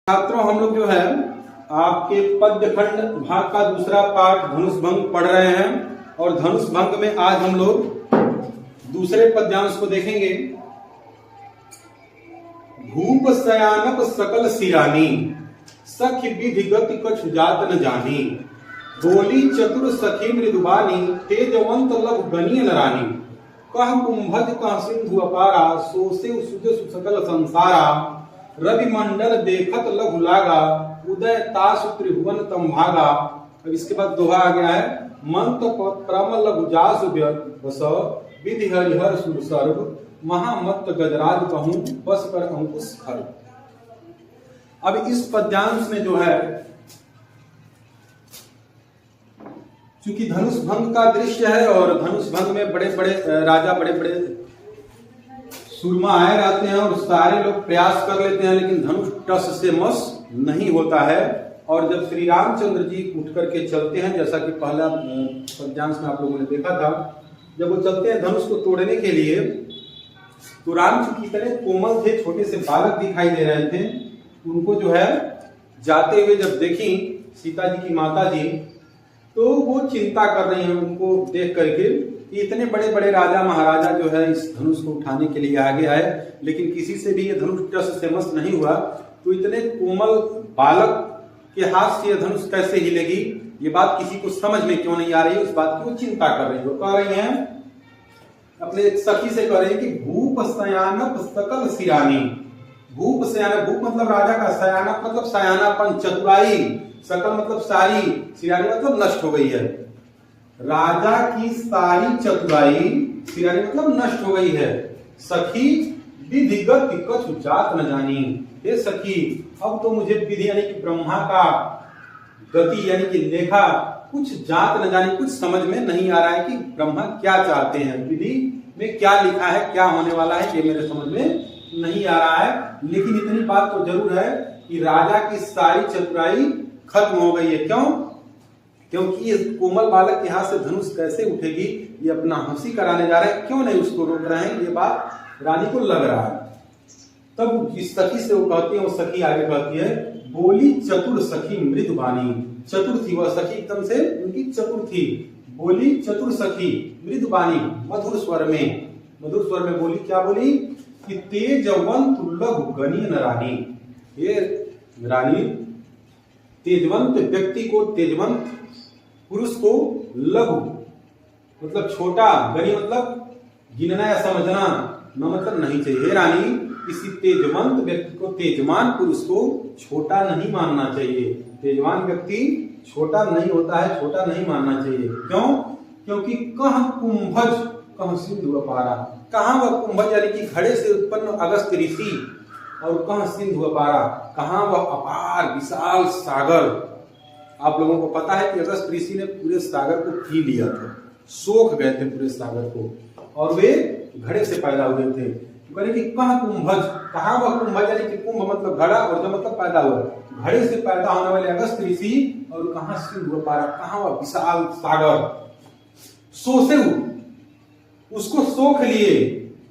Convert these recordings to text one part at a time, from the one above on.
छात्रों, हम लोग जो है आपके पद्यखंड भाग का दूसरा पाठ धनुष भंग पढ़ रहे हैं और धनुष भंग में आज हम लोग दूसरे पद्यांश को देखेंगे। भूप शयानक सकल सिरानी, सखी विधिगत कछु जात न जानी। बोली चतुर सखी मृदुबानी, तेजवंत लघु गणीय नरानी। कह कुंभज कह सिंधु अपारा, सोसे सुजसु सकल संसारा। रवि मंडल देखत लघु लागा, उदय तासु त्रिभुवन तम भागा। अब इसके बाद दोहा आ गया है। मंत परम लघु जासु बस, विधि हरिहर सुर सर्व। महामत्त गजराज कहूं, बस कर अंकुश खर। अब इस पद्यांश में जो है, चूंकि धनुष भंग का दृश्य है और धनुष भंग में बड़े बड़े राजा, बड़े बड़े सुरमा आए रहते हैं और सारे लोग प्रयास कर लेते हैं, लेकिन धनुष टस से मस नहीं होता है। और जब श्री रामचंद्र जी उठ करके चलते हैं, जैसा कि पहला पद्यांश में आप लोगों ने देखा था, जब वो चलते हैं धनुष को तोड़ने के लिए, तो राम जी की तरह कोमल थे, छोटे से बालक दिखाई दे रहे थे। उनको जो है जाते हुए जब देखी सीता जी की माता जी, तो वो चिंता कर रही हैं उनको देख करके कि इतने बड़े बड़े राजा महाराजा जो है इस धनुष को उठाने के लिए आगे आए, लेकिन किसी से भी ये धनुष टस से मस नहीं हुआ। तो इतने कोमल बालक के हाथ से ये धनुष कैसे हिलेगी, ये बात किसी को समझ में क्यों नहीं आ रही, उस बात की वो चिंता कर रही है। वो कह रही हैं अपने सखी से, कह रही है कि भूप शयानक सकल सिरानी। भूप शयानक, भूप मतलब राजा का, शयानक मतलब शयानापन, चतुराई, सकल मतलब सारी, सिरानी मतलब नष्ट हो गई है। राजा की सारी चतुराई, सिरानी मतलब नष्ट हो गई है। सखी विधिगत कछु जात न जानी। हे सखी, अब तो मुझे विधि यानी कि ब्रह्मा का गति यानी कि लेखा कुछ जात न जानी, कुछ समझ में नहीं आ रहा है कि ब्रह्मा क्या चाहते हैं, विधि में क्या लिखा है, क्या होने वाला है, ये मेरे समझ में नहीं आ रहा है। लेकिन इतनी बात तो जरूर है कि राजा की सारी चतुराई खत्म हो गई है। क्यों? क्योंकि ये कोमल बालक के हाथ से धनुष कैसे उठेगी, ये अपना हंसी कराने जा रहे हैं, क्यों नहीं उसको रोक रहे हैं, ये बात रानी को लग रहा है। तब जिस सखी से वो कहती है, वो सखी आगे कहती है, बोली चतुर सखी मृदुबानी। चतुर थी वह सखी, एकदम से उनकी चतुर थी। बोली चतुर सखी मृदुबानी, मधुर स्वर में, मधुर स्वर में बोली। क्या बोली? कि तेजवंत लघु गणीय नरानी। ये रानी तेजवंत व्यक्ति को, तेजवंत पुरुष को, लघु मतलब छोटा, गणी मतलब गिनना या समझना, न मतलब नहीं चाहिए। रानी, किसी तेजवंत व्यक्ति को, तेजमान पुरुष को छोटा नहीं मानना चाहिए। तेजवान व्यक्ति छोटा नहीं होता है, छोटा नहीं मानना चाहिए। क्यों? क्योंकि कह कुंभज कह सिंधु अपारा। कहाँ वह कुंभज यानी कि घड़े से उत्पन्न अगस्त ऋषि, और कहाँ सिंधु अपारा, कहाँ वह अपार विशाल सागर। आप लोगों को पता है कि अगस्त ऋषि ने पूरे सागर को पी लिया था, सोख गए थे पूरे सागर को, और वे घड़े से पैदा हुए थे। कि कहाँ कुंभज, कहाँ वह कुंभज यानी कि कुंभ मतलब घड़ा, और जो मतलब पैदा हुआ, घड़े से पैदा होने वाले अगस्त ऋषि, और कहाँ सिंधु अपारा, कहाँ वह विशाल सागर। सोसे उसको सोख लिए,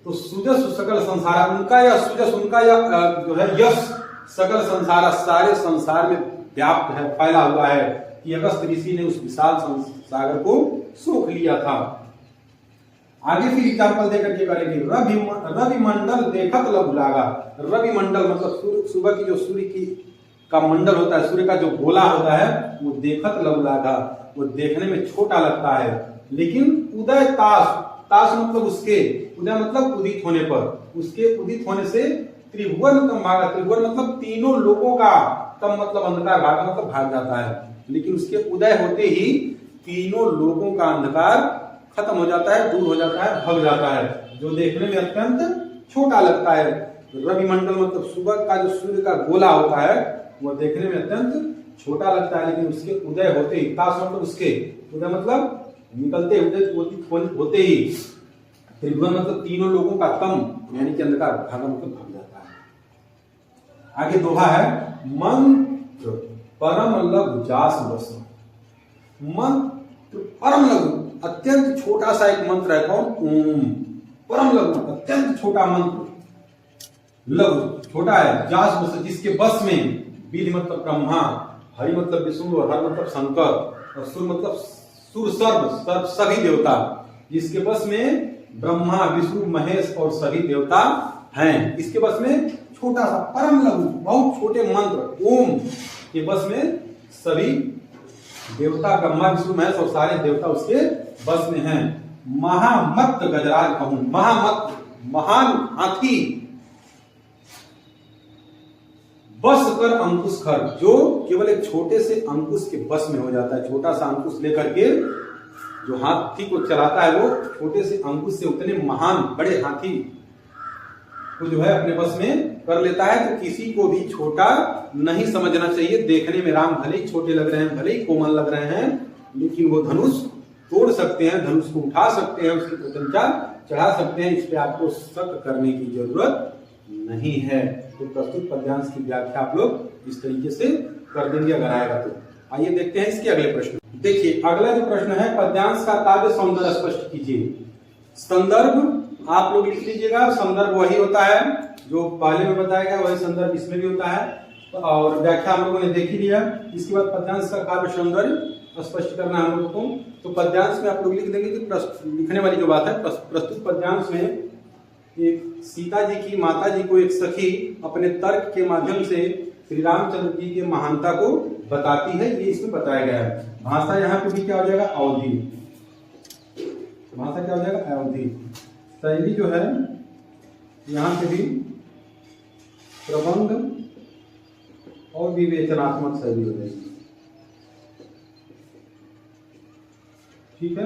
तो सुजस सकल संसार, उनका यह सुजस, उनका यह जो है यश सकल संसार, सारे संसार में व्याप्त है, फैला हुआ है, कि अगस्त ऋषि ने उस विशाल सागर को सोख लिया था। आगे फिर एग्जाम्पल देकर के करेंगे। रवि मंडल देखत लघु लागा। रवि मंडल मतलब सुबह की जो सूर्य की का मंडल होता है, सूर्य का जो गोला होता है, वो देखत लघु लागा, वो देखने में छोटा लगता है। लेकिन उदय तास, तास मतलब उसके, उदय मतलब उदित होने पर, उसके उदित होने से त्रिभुवन तम भागा। त्रिभुवन मतलब तीनों लोगों का, तम मतलब अंधकार, भागा मतलब भाग जाता है। लेकिन उसके उदय होते ही तीनों लोगों का अंधकार खत्म हो जाता है, दूर हो जाता है, भग जाता है, जो देखने में अत्यंत छोटा लगता है। रवि मंडल मतलब सुबह का जो सूर्य का गोला होता है, वो देखने में अत्यंत छोटा लगता है, लेकिन उसके उदय होते ही, तास मतलब उसके उदय मतलब निकलते होते ही, त्रिभुवन मतलब तीनों लोगों का, तम यानी कि अंधकार, भागा मतलब भाग जाता है। आगे दोहा है। मंत्र परम लघु जास बस। मंत्र परम लघु, अत्यंत छोटा सा एक मंत्र है। कौन? ओम। परम लघु अत्यंत छोटा मंत्र, लघु छोटा है, जास बस जिसके बस में, विधि मतलब ब्रह्मा, हरि मतलब विष्णु और हर मतलब शंकर, और सुर मतलब सुर सर्व सभी देवता, जिसके बस में ब्रह्मा विष्णु महेश और सभी देवता हैं। इसके बस में छोटा सा परम लघु बहुत छोटे मंत्र ओम के बस में सभी देवता, ब्रह्मा विष्णु महेश और सारे देवता उसके बस में हैं। महामत्त गजराज कहूं, महामत्त महान हाथी, बस कर अंकुश खर, जो केवल एक छोटे से अंकुश के बस में हो जाता है। छोटा सा अंकुश लेकर के जो हाथी को चलाता है वो छोटे से अंकुश से उतने महान बड़े हाथी को जो है अपने बस में कर लेता है। तो किसी को भी छोटा नहीं समझना चाहिए। देखने में राम भले ही छोटे लग रहे हैं, भले ही कोमल लग रहे हैं, लेकिन वो धनुष तोड़ सकते हैं, धनुष को उठा सकते हैं, उसकी प्रशंसा चढ़ा सकते हैं। इस पे आपको शक करने की जरूरत नहीं है। तो प्रस्तुत पद्यांश की व्याख्या आप लोग इस तरीके से कर देंगे अगर आएगा तो। आइए देखते हैं इसके अगले प्रश्न। देखिए अगला जो प्रश्न है, पद्यांश का काव्य सौंदर्य स्पष्ट कीजिए। संदर्भ आप लोग लिख लीजिएगा। संदर्भ वही होता है जो पहले में बताया गया, वही संदर्भ इसमें भी होता है। और व्याख्या हम लोगों ने देख ही लिया। इसके बाद पद्यांश का काव्य सौंदर्य स्पष्ट करना हम लोगों को। तो पद्यांश में आप लोग लिख देंगे कि लिखने वाली जो बात है, प्रस्तुत पद्यांश में एक सीता जी की माता जी को एक सखी अपने तर्क के माध्यम से श्री रामचंद्र जी की महानता को बताती है, ये इसमें बताया गया है। भाषा यहाँ पे भी क्या हो जाएगा, अवधि। भाषा क्या हो जाएगा, अवधि। शैली जो है यहाँ पे भी प्रबंध और विवेचनात्मक शैली हो जाएगी। ठीक है,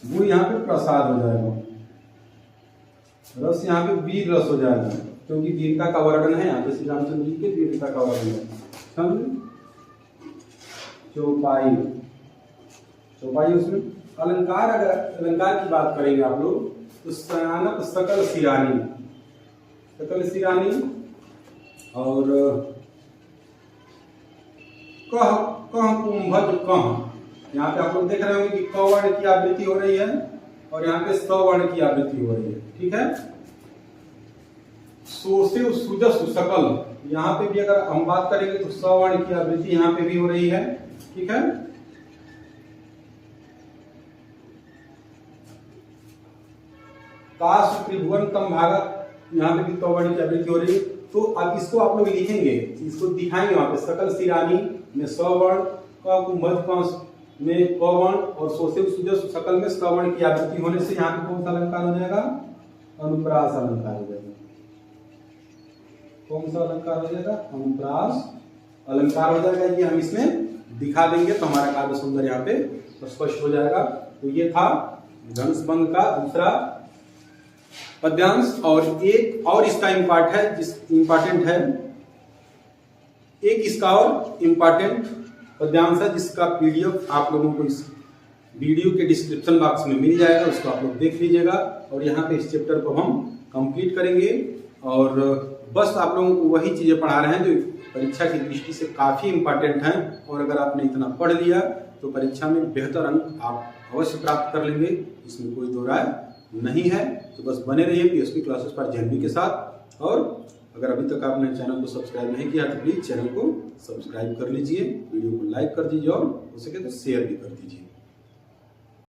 वो यहाँ पे प्रसाद हो जाएगा। रस यहाँ पे वीर रस हो जाएगा, क्योंकि वीरता का वर्णन है यहाँ पे श्री रामचंद्र जी के वीरता का वर्णन है। चौपाई, चौपाई उसमें अलंकार, अगर अलंकार की बात करेंगे आप लोग तो सयानक सकल सिरानी, सकल सिरानी और कह कह कुंभज कह। यहाँ पे आप लोग देख रहे होंगे कि क वर्ण की आवृत्ति हो रही है और यहाँ पे स वर्ण की आवृत्ति हो रही है। ठीक है, सोसे सुजस सकल, यहाँ पे भी अगर हम बात करेंगे तो स वर्ण की आवृत्ति यहाँ पे भी हो रही है। ठीक है, काश त्रिभुवन कम भागा, यहाँ पे भी क वर्ण की आवृत्ति हो रही है। तो अब इसको आप लोग लिखेंगे, इसको दिखाएंगे वहां पे। सकल सिरानी में स वर्ण, क कुंभज क में क वर्ण और सोसे सुजस सकल में स वर्ण की आवृत्ति होने से यहाँ पे कौन सा अलंकार हो जाएगा, अनुप्रास अलंकार हो जाएगा। कौन सा अलंकार हो जाएगा, अनुप्रास अलंकार हो जाएगा। ये हम इसमें दिखा देंगे तो हमारा काव्य सौंदर्य यहाँ पे स्पष्ट हो जाएगा। तो ये था धनुषभंग का दूसरा पद्यांश। और एक और इसका इम्पोर्टेंट है, एक इसका और इम्पोर्टेंट पद्यांश है जिसका पीडीएफ आप लोगों को इस वीडियो के डिस्क्रिप्शन बॉक्स में मिल जाएगा, उसको आप लोग देख लीजिएगा। और यहाँ पे इस चैप्टर को हम कंप्लीट करेंगे। और बस आप लोगों को वही चीजें पढ़ा रहे हैं जो परीक्षा की दृष्टि से काफी इंपॉर्टेंट हैं। और अगर आपने इतना पढ़ लिया तो परीक्षा में बेहतर अंक आप अवश्य प्राप्त कर लेंगे, इसमें कोई दो राय नहीं है। तो बस बने रहिए पीएसपी क्लासेस पर जेएनबी के साथ। और अगर अभी तक आपने चैनल को सब्सक्राइब नहीं किया तो प्लीज चैनल को सब्सक्राइब कर लीजिए, वीडियो को लाइक कर दीजिए और हो सके तो शेयर भी कर दीजिए।